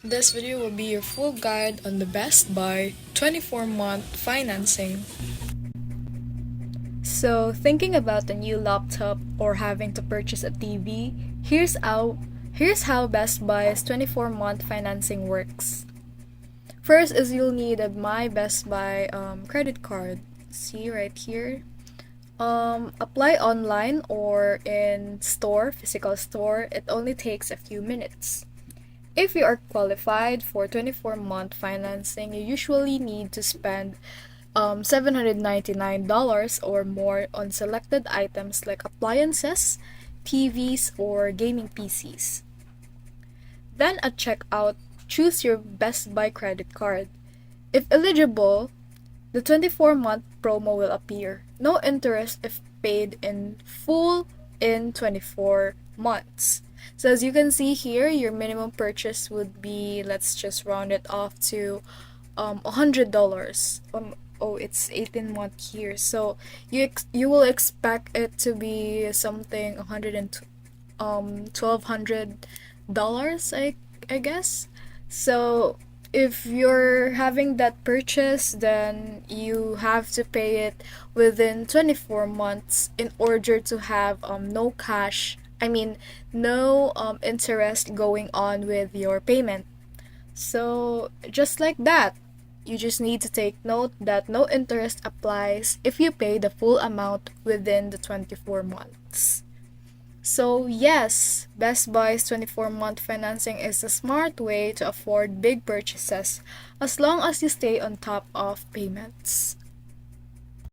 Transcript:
This video will be your full guide on the Best Buy 24-month financing. So, thinking about a new laptop or having to purchase a TV, here's how Best Buy's 24-month financing works. First is you'll need a My Best Buy credit card. See right here. Apply online or in store, physical store. It only takes a few minutes. If you are qualified for 24-month financing, you usually need to spend $799 or more on selected items like appliances, TVs, or gaming PCs. Then at checkout, choose your Best Buy credit card. If eligible, the 24-month promo will appear. No interest if paid in full in 24 months. So as you can see here, your minimum purchase would be, let's just round it off to $100. It's 18-month here. So you will expect it to be something $1,200, I guess. So if you're having that purchase, then you have to pay it within 24 months in order to have no interest going on with your payment. So just like that, you just need to take note that no interest applies if you pay the full amount within the 24 months. So, yes, Best Buy's 24-month financing is a smart way to afford big purchases as long as you stay on top of payments.